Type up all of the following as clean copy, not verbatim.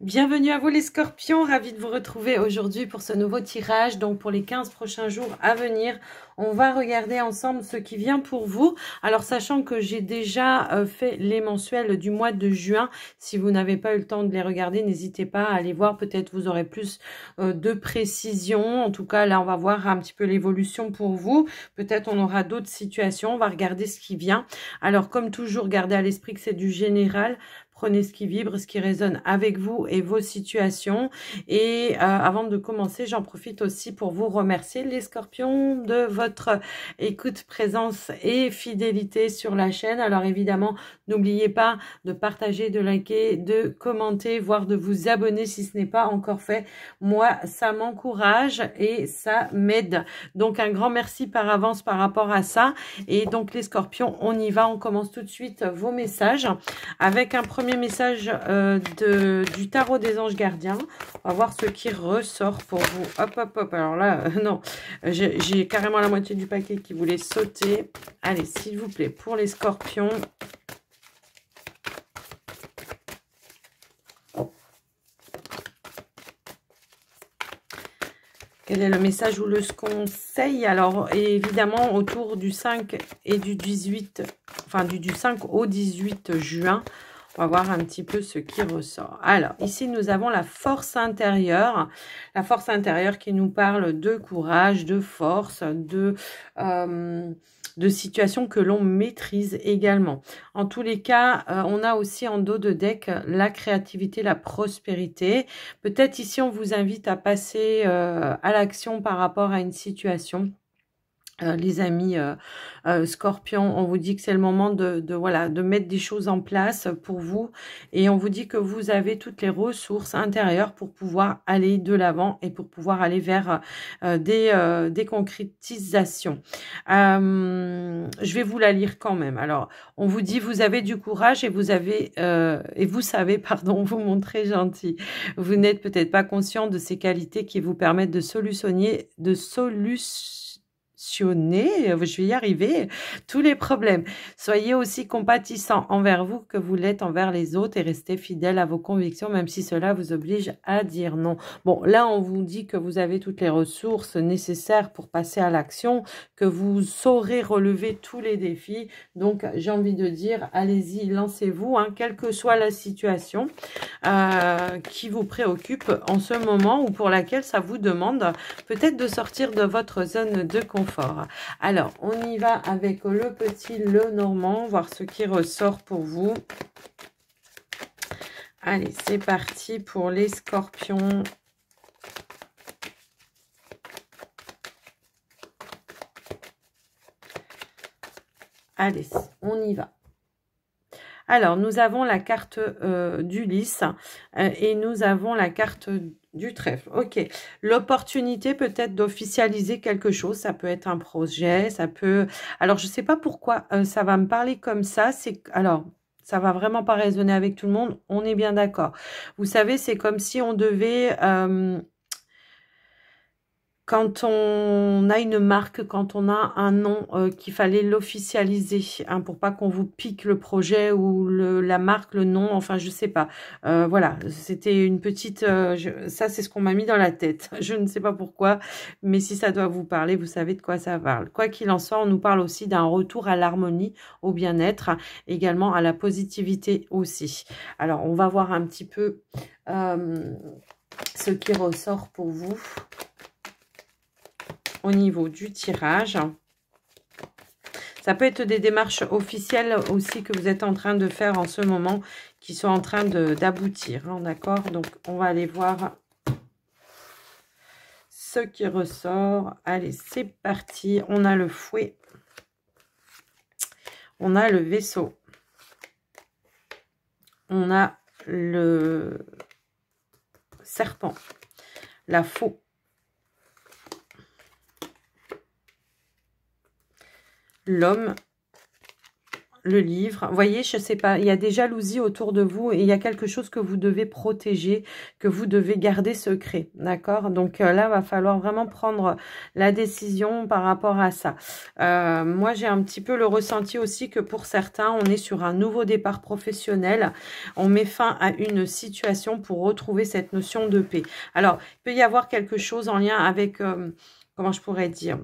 Bienvenue à vous les scorpions, ravi de vous retrouver aujourd'hui pour ce nouveau tirage. Donc pour les 15 prochains jours à venir, on va regarder ensemble ce qui vient pour vous. Alors sachant que j'ai déjà fait les mensuels du mois de juin, si vous n'avez pas eu le temps de les regarder, n'hésitez pas à aller voir, peut-être vous aurez plus de précision. En tout cas là on va voir un petit peu l'évolution pour vous. Peut-être on aura d'autres situations, on va regarder ce qui vient. Alors comme toujours, gardez à l'esprit que c'est du général. Prenez ce qui vibre, ce qui résonne avec vous et vos situations. Et avant de commencer, j'en profite aussi pour vous remercier les scorpions de votre écoute, présence et fidélité sur la chaîne. Alors évidemment, n'oubliez pas de partager, de liker, de commenter, voire de vous abonner si ce n'est pas encore fait. Moi, ça m'encourage et ça m'aide. Donc un grand merci par avance par rapport à ça. Et donc les scorpions, on y va, on commence tout de suite vos messages avec un premier message du tarot des anges gardiens. On va voir ce qui ressort pour vous. Hop, hop, hop. Alors là, non, j'ai carrément la moitié du paquet qui voulait sauter. Allez, s'il vous plaît, pour les scorpions. Quel est le message ou le conseil? Alors, évidemment, autour du 5 et du 18, enfin du 5 au 18 juin, on va voir un petit peu ce qui ressort. Alors, ici, nous avons la force intérieure. La force intérieure qui nous parle de courage, de force, de situations que l'on maîtrise également. En tous les cas, on a aussi en dos de deck la créativité, la prospérité. Peut-être ici, on vous invite à passer à l'action par rapport à une situation. Les amis scorpions, on vous dit que c'est le moment de mettre des choses en place pour vous et on vous dit que vous avez toutes les ressources intérieures pour pouvoir aller de l'avant et pour pouvoir aller vers des concrétisations. Je vais vous la lire quand même. Alors, on vous dit vous avez du courage et vous savez, pardon, vous montrer gentil. Vous n'êtes peut-être pas conscient de ces qualités qui vous permettent de solutionner, je vais y arriver, tous les problèmes. Soyez aussi compatissant envers vous que vous l'êtes envers les autres et restez fidèle à vos convictions, même si cela vous oblige à dire non. Bon, là, on vous dit que vous avez toutes les ressources nécessaires pour passer à l'action, que vous saurez relever tous les défis. Donc, j'ai envie de dire, allez-y, lancez-vous, hein, quelle que soit la situation qui vous préoccupe en ce moment ou pour laquelle ça vous demande peut-être de sortir de votre zone de confort. Alors, on y va avec le petit Lenormand, voir ce qui ressort pour vous. Allez, c'est parti pour les scorpions. Allez, on y va. Alors, nous avons la carte d'Ulysse et nous avons la carte du trèfle. Ok, l'opportunité peut-être d'officialiser quelque chose, ça peut être un projet, ça peut... Alors, je ne sais pas pourquoi ça va me parler comme ça. Alors, ça va vraiment pas résonner avec tout le monde, on est bien d'accord. Vous savez, c'est comme si on devait... quand on a une marque, quand on a un nom, qu'il fallait l'officialiser, hein, pour pas qu'on vous pique le projet ou la marque, le nom, enfin je sais pas. Voilà, c'était une petite... ça c'est ce qu'on m'a mis dans la tête. Je ne sais pas pourquoi, mais si ça doit vous parler, vous savez de quoi ça parle. Quoi qu'il en soit, on nous parle aussi d'un retour à l'harmonie, au bien-être, également à la positivité aussi. Alors on va voir un petit peu ce qui ressort pour vous au niveau du tirage. Ça peut être des démarches officielles aussi que vous êtes en train de faire en ce moment, qui sont en train d'aboutir, hein, d'accord? Donc, on va aller voir ce qui ressort. Allez, c'est parti. On a le fouet. On a le vaisseau. On a le serpent. La faux. L'homme le livre. Vous voyez, je sais pas, il y a des jalousies autour de vous et il y a quelque chose que vous devez protéger, que vous devez garder secret, d'accord? Donc là, va falloir vraiment prendre la décision par rapport à ça. Moi, j'ai un petit peu le ressenti aussi que pour certains, on est sur un nouveau départ professionnel. On met fin à une situation pour retrouver cette notion de paix. Alors, il peut y avoir quelque chose en lien avec, comment je pourrais dire,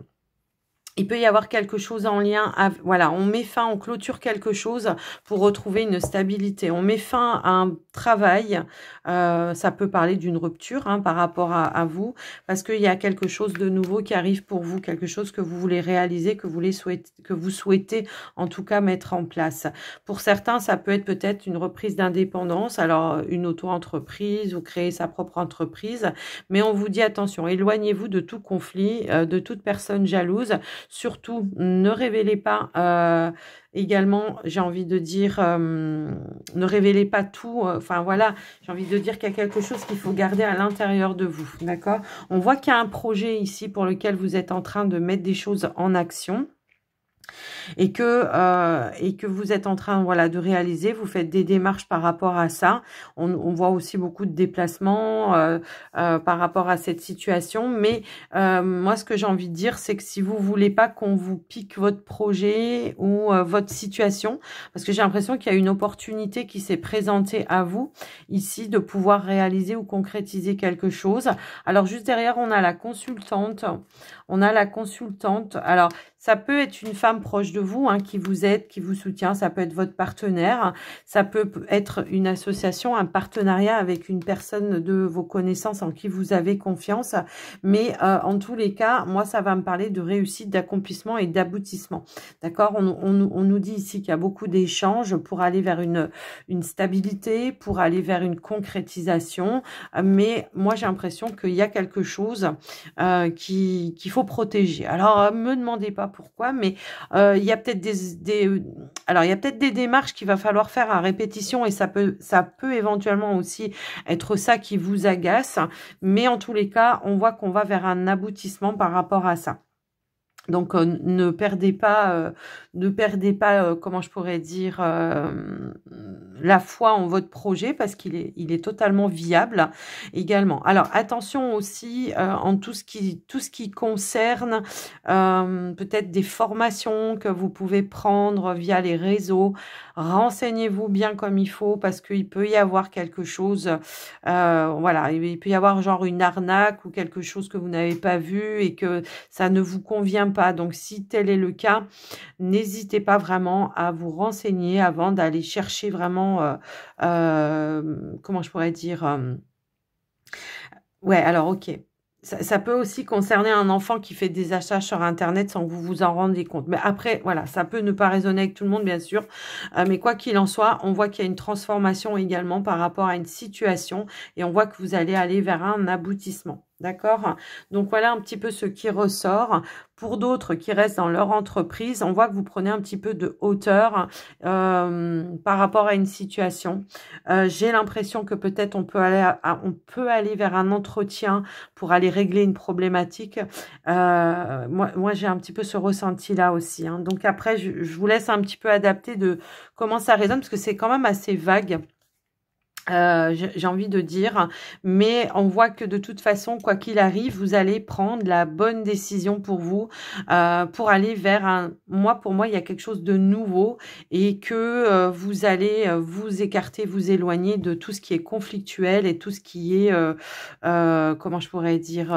il peut y avoir quelque chose en lien, voilà, on met fin, on clôture quelque chose pour retrouver une stabilité. On met fin à un travail, ça peut parler d'une rupture par rapport à vous, parce qu'il y a quelque chose de nouveau qui arrive pour vous, quelque chose que vous voulez réaliser, que vous souhaitez en tout cas mettre en place. Pour certains, ça peut être peut-être une reprise d'indépendance, alors une auto-entreprise ou créer sa propre entreprise, mais on vous dit attention, éloignez-vous de tout conflit, de toute personne jalouse. Surtout, ne révélez pas, également, j'ai envie de dire, ne révélez pas tout. Enfin, voilà, j'ai envie de dire qu'il y a quelque chose qu'il faut garder à l'intérieur de vous, d'accord? On voit qu'il y a un projet ici pour lequel vous êtes en train de mettre des choses en action. Et que vous êtes en train, voilà, de réaliser, vous faites des démarches par rapport à ça. On voit aussi beaucoup de déplacements par rapport à cette situation. Mais moi, ce que j'ai envie de dire, c'est que si vous voulez pas qu'on vous pique votre projet ou votre situation, parce que j'ai l'impression qu'il y a une opportunité qui s'est présentée à vous ici de pouvoir réaliser ou concrétiser quelque chose. Alors, juste derrière, on a la consultante. On a la consultante. Alors, ça peut être une femme proche de vous qui vous aide, qui vous soutient. Ça peut être votre partenaire. Ça peut être une association, un partenariat avec une personne de vos connaissances en qui vous avez confiance. Mais en tous les cas, moi, ça va me parler de réussite, d'accomplissement et d'aboutissement. D'accord? On nous dit ici qu'il y a beaucoup d'échanges pour aller vers une stabilité, pour aller vers une concrétisation. Mais moi, j'ai l'impression qu'il y a quelque chose qu'il faut protéger. Alors, me demandez pas pourquoi, mais il y a peut-être alors il y a peut-être des démarches qu'il va falloir faire à répétition et ça peut éventuellement aussi être ça qui vous agace, mais en tous les cas, on voit qu'on va vers un aboutissement par rapport à ça. Donc, ne perdez pas, comment je pourrais dire, la foi en votre projet parce qu'il est totalement viable également. Alors, attention aussi en tout ce qui concerne peut-être des formations que vous pouvez prendre via les réseaux. Renseignez-vous bien comme il faut parce qu'il peut y avoir quelque chose, voilà, il peut y avoir genre une arnaque ou quelque chose que vous n'avez pas vu et que ça ne vous convient pas. Donc, si tel est le cas, n'hésitez pas vraiment à vous renseigner avant d'aller chercher vraiment, comment je pourrais dire, ouais, alors, ok. Ça peut aussi concerner un enfant qui fait des achats sur Internet sans que vous vous en rendiez compte. Mais après, voilà, ça peut ne pas résonner avec tout le monde, bien sûr. Mais quoi qu'il en soit, on voit qu'il y a une transformation également par rapport à une situation. Et on voit que vous allez aller vers un aboutissement. D'accord? Donc, voilà un petit peu ce qui ressort. Pour d'autres qui restent dans leur entreprise, on voit que vous prenez un petit peu de hauteur par rapport à une situation. J'ai l'impression que peut-être on peut aller vers un entretien pour aller régler une problématique. Moi j'ai un petit peu ce ressenti-là aussi. Donc après, je vous laisse un petit peu adapter de comment ça résonne, parce que c'est quand même assez vague. J'ai envie de dire, mais on voit que de toute façon, quoi qu'il arrive, vous allez prendre la bonne décision pour vous, pour aller vers pour moi, il y a quelque chose de nouveau et que vous allez vous écarter, vous éloigner de tout ce qui est conflictuel et tout ce qui est, comment je pourrais dire,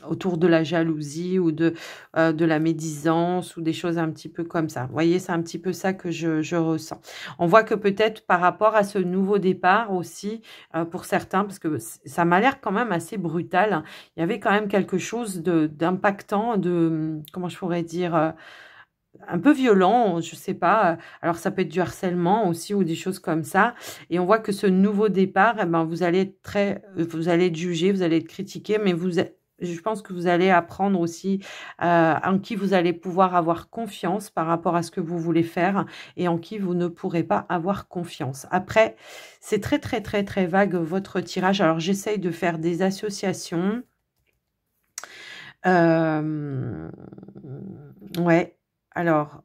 autour de la jalousie ou de la médisance ou des choses un petit peu comme ça. Vous voyez, c'est un petit peu ça que je ressens. On voit que peut-être par rapport à ce nouveau départ aussi, pour certains, parce que ça m'a l'air quand même assez brutal, il y avait quand même quelque chose d'impactant, comment je pourrais dire, un peu violent, je sais pas. Alors, ça peut être du harcèlement aussi ou des choses comme ça. Et on voit que ce nouveau départ, eh ben, vous allez être jugé, vous allez être critiqué, mais je pense que vous allez apprendre aussi en qui vous allez pouvoir avoir confiance par rapport à ce que vous voulez faire et en qui vous ne pourrez pas avoir confiance. Après, c'est très, très, très, très vague votre tirage. Alors, j'essaye de faire des associations. Ouais, alors...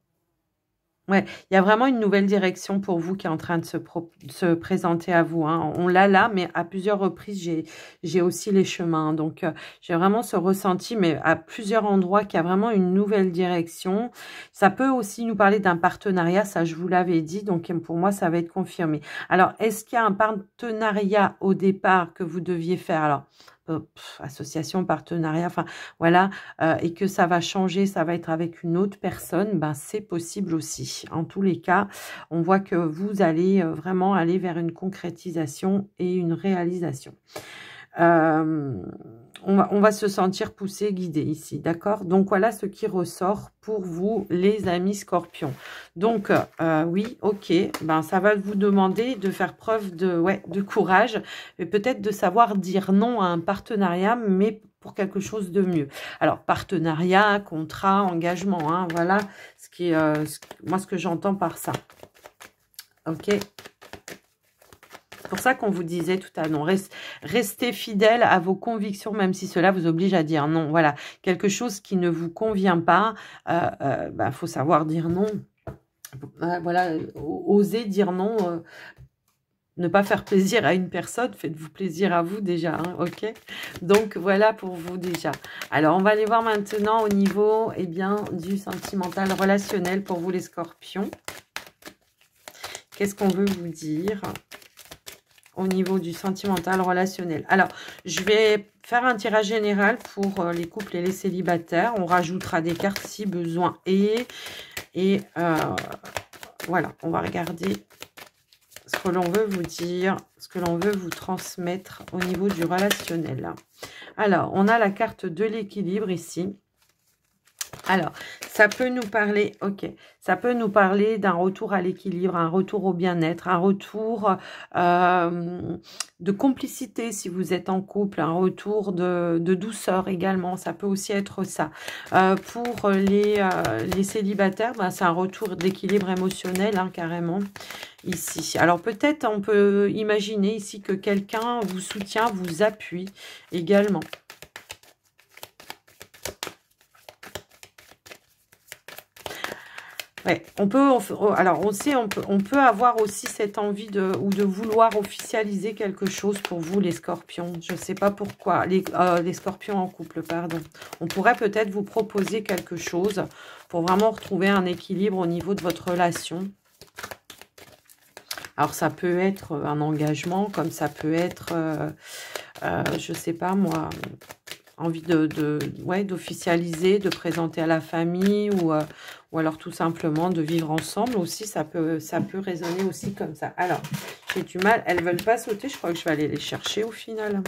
Ouais, il y a vraiment une nouvelle direction pour vous qui est en train de se présenter à vous, hein. On l'a là, mais à plusieurs reprises, j'ai aussi les chemins. Donc, j'ai vraiment ce ressenti, mais à plusieurs endroits, qu'il y a vraiment une nouvelle direction. Ça peut aussi nous parler d'un partenariat, ça je vous l'avais dit, donc pour moi, ça va être confirmé. Alors, est-ce qu'il y a un partenariat au départ que vous deviez faire? Alors, association, partenariat, enfin voilà, et que ça va changer, ça va être avec une autre personne, ben c'est possible aussi. En tous les cas, on voit que vous allez vraiment aller vers une concrétisation et une réalisation. On va se sentir poussé, guidé ici, d'accord? Donc, voilà ce qui ressort pour vous, les amis scorpions. Donc, oui, ok, ben, ça va vous demander de faire preuve de courage et peut-être de savoir dire non à un partenariat, mais pour quelque chose de mieux. Alors, partenariat, contrat, engagement, hein, voilà ce qui est, moi, ce que j'entends par ça. Ok? C'est pour ça qu'on vous disait tout à l'heure, restez fidèle à vos convictions, même si cela vous oblige à dire non. Voilà, quelque chose qui ne vous convient pas, faut savoir dire non. Voilà, oser dire non, ne pas faire plaisir à une personne, faites-vous plaisir à vous déjà, hein, ok? Donc, voilà pour vous déjà. Alors, on va aller voir maintenant au niveau, eh bien, du sentimental relationnel pour vous les scorpions. Qu'est-ce qu'on veut vous dire au niveau du sentimental relationnel? Alors, je vais faire un tirage général pour les couples et les célibataires. On rajoutera des cartes si besoin est. Et voilà, on va regarder ce que l'on veut vous dire, ce que l'on veut vous transmettre au niveau du relationnel. Alors, on a la carte de l'équilibre ici. Alors, ça peut nous parler, ok, ça peut nous parler d'un retour à l'équilibre, un retour au bien-être, un retour de complicité si vous êtes en couple, un retour de douceur également, ça peut aussi être ça. Pour les célibataires, ben, c'est un retour d'équilibre émotionnel, hein, carrément, ici. Alors, peut-être on peut imaginer ici que quelqu'un vous soutient, vous appuie également. Ouais, alors on sait, on peut avoir aussi cette envie de vouloir officialiser quelque chose pour vous, les scorpions. Je ne sais pas pourquoi, les scorpions en couple, pardon. On pourrait peut-être vous proposer quelque chose pour vraiment retrouver un équilibre au niveau de votre relation. Alors, ça peut être un engagement, comme ça peut être, je ne sais pas moi, envie d'officialiser, de présenter à la famille ou alors tout simplement de vivre ensemble aussi, ça peut résonner aussi comme ça. Alors, j'ai du mal, elles ne veulent pas sauter, je crois que je vais aller les chercher au final.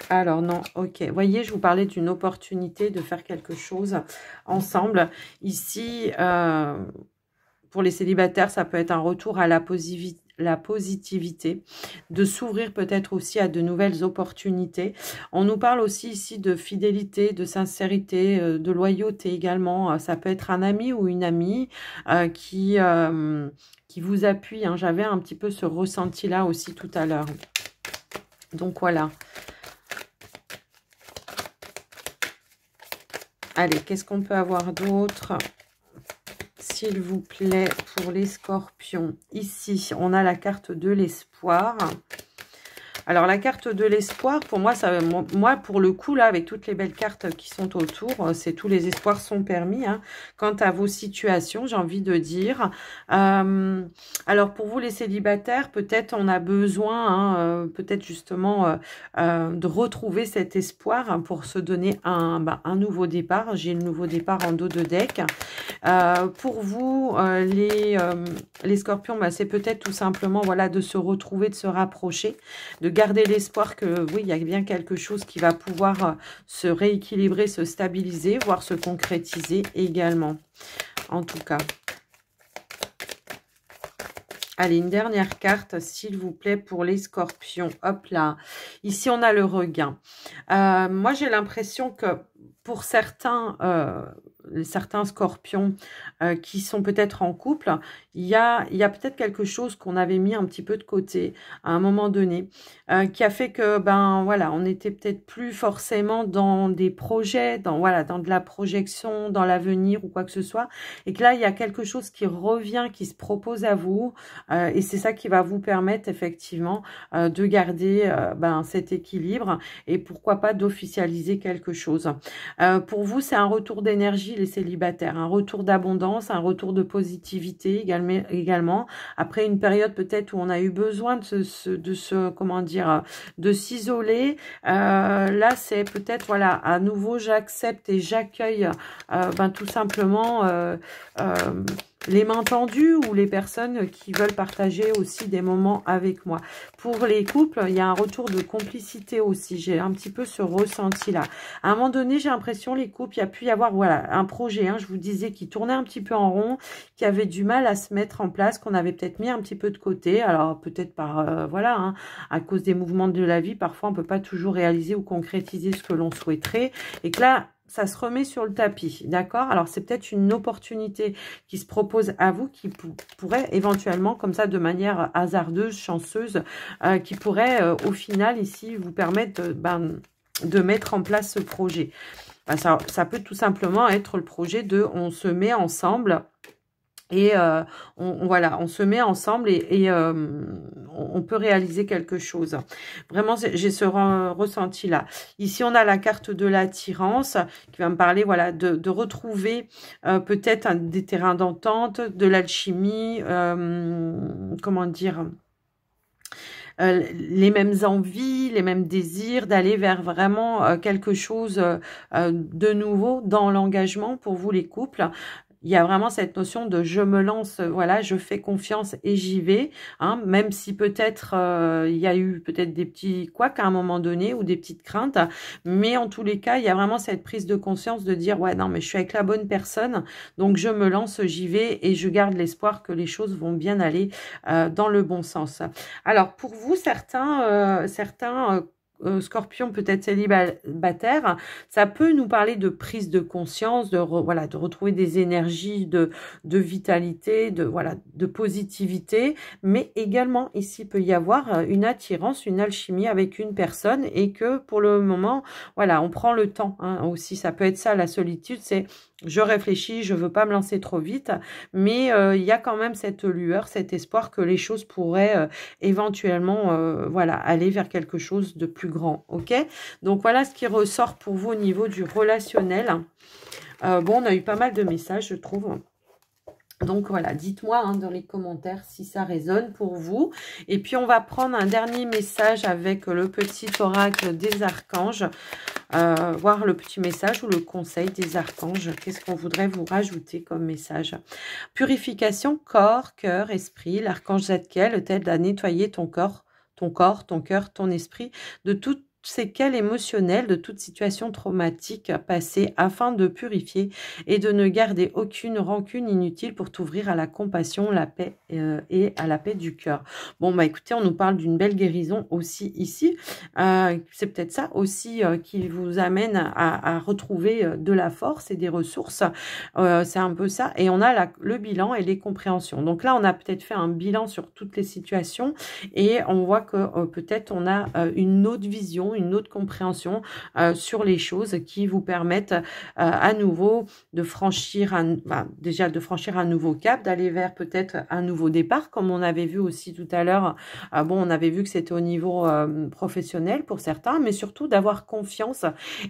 Alors non, ok, voyez, je vous parlais d'une opportunité de faire quelque chose ensemble. Ici, pour les célibataires, ça peut être un retour à la positivité, de s'ouvrir peut-être aussi à de nouvelles opportunités. On nous parle aussi ici de fidélité, de sincérité, de loyauté également. Ça peut être un ami ou une amie qui vous appuie, hein. J'avais un petit peu ce ressenti-là aussi tout à l'heure. Donc voilà. Allez, qu'est-ce qu'on peut avoir d'autre ? S'il vous plaît, pour les scorpions. Ici, on a la carte de l'espoir. Alors, la carte de l'espoir, pour moi, moi, pour le coup, là, avec toutes les belles cartes qui sont autour, c'est tous les espoirs sont permis. Hein. Quant à vos situations, j'ai envie de dire. Alors, pour vous, les célibataires, peut-être on a besoin, hein, peut-être justement, de retrouver cet espoir, hein, pour se donner un nouveau départ. J'ai le nouveau départ en dos de deck. Pour vous, les scorpions, c'est peut-être tout simplement, voilà, de se retrouver, de se rapprocher, de garder l'espoir que, oui, il y a bien quelque chose qui va pouvoir se rééquilibrer, se stabiliser, voire se concrétiser également, en tout cas. Allez, une dernière carte, s'il vous plaît, pour les scorpions. Hop là. Ici, on a le regain. Moi, j'ai l'impression que pour certains scorpions qui sont peut-être en couple, il y a peut-être quelque chose qu'on avait mis un petit peu de côté à un moment donné, qui a fait que, ben voilà, on n'était peut-être plus forcément dans des projets, dans de la projection, dans l'avenir ou quoi que ce soit, et que là, il y a quelque chose qui revient, qui se propose à vous, et c'est ça qui va vous permettre effectivement de garder cet équilibre, et pourquoi pas d'officialiser quelque chose. Pour vous, c'est un retour d'énergie, les célibataires, un retour d'abondance, un retour de positivité également. Après une période peut-être où on a eu besoin de s'isoler. Là, c'est peut-être, voilà, à nouveau, j'accepte et j'accueille tout simplement les mains tendues ou les personnes qui veulent partager aussi des moments avec moi. Pour les couples, il y a un retour de complicité aussi. J'ai un petit peu ce ressenti-là. À un moment donné, j'ai l'impression, les couples, il y a pu y avoir, voilà, un projet, je vous disais, qui tournait un petit peu en rond, qui avait du mal à se mettre en place, qu'on avait peut-être mis un petit peu de côté. Alors, peut-être par, à cause des mouvements de la vie, parfois, on peut pas toujours réaliser ou concrétiser ce que l'on souhaiterait. Et que là, ça se remet sur le tapis, d'accord? Alors, c'est peut-être une opportunité qui se propose à vous, qui pourrait éventuellement, comme ça, de manière hasardeuse, chanceuse, qui pourrait, au final, ici, vous permettre de mettre en place ce projet. Ça peut tout simplement être le projet de « on se met ensemble ». Et on se met ensemble et on peut réaliser quelque chose. Vraiment, j'ai ce ressenti-là. Ici, on a la carte de l'attirance qui va me parler, voilà, de retrouver peut-être des terrains d'entente, de l'alchimie, comment dire, les mêmes envies, les mêmes désirs, d'aller vers vraiment quelque chose de nouveau dans l'engagement pour vous les couples. Il y a vraiment cette notion de je me lance, voilà, je fais confiance et j'y vais, même si peut-être il y a eu peut-être des petits couacs à un moment donné ou des petites craintes, mais en tous les cas, il y a vraiment cette prise de conscience de dire ouais, non, mais je suis avec la bonne personne, donc je me lance, j'y vais et je garde l'espoir que les choses vont bien aller dans le bon sens. Alors, pour vous, certains Scorpion peut-être célibataire, ça peut nous parler de prise de conscience, de retrouver des énergies de vitalité, de positivité, mais également ici peut y avoir une attirance, une alchimie avec une personne et que pour le moment, voilà, on prend le temps aussi. Ça peut être ça la solitude, c'est je réfléchis, je veux pas me lancer trop vite, mais il y a quand même cette lueur, cet espoir que les choses pourraient éventuellement aller vers quelque chose de plus grand, ok? Donc voilà ce qui ressort pour vous au niveau du relationnel. On a eu pas mal de messages, je trouve. Donc voilà, dites-moi dans les commentaires si ça résonne pour vous. Et puis on va prendre un dernier message avec le petit oracle des archanges. Voir le petit message ou le conseil des archanges. Qu'est-ce qu'on voudrait vous rajouter comme message? Purification, corps, cœur, esprit. L'archange Zadkiel t'aide à nettoyer ton corps, ton cœur, ton esprit de toute séquelles émotionnelles, de toute situation traumatique passée afin de purifier et de ne garder aucune rancune inutile pour t'ouvrir à la compassion, la paix et à la paix du cœur. Bon, écoutez, on nous parle d'une belle guérison aussi ici. C'est peut-être ça aussi qui vous amène à retrouver de la force et des ressources. C'est un peu ça. Et on a le bilan et les compréhensions. Donc là, on a peut-être fait un bilan sur toutes les situations et on voit que peut-être on a une autre vision, une autre compréhension sur les choses qui vous permettent à nouveau de franchir un nouveau cap, d'aller vers peut-être un nouveau départ, comme on avait vu aussi tout à l'heure. On avait vu que c'était au niveau professionnel pour certains, mais surtout d'avoir confiance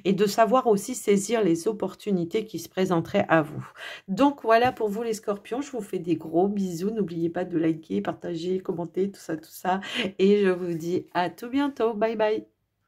et de savoir aussi saisir les opportunités qui se présenteraient à vous. Donc voilà pour vous les scorpions, je vous fais des gros bisous, n'oubliez pas de liker, partager, commenter, tout ça, et je vous dis à tout bientôt, bye bye.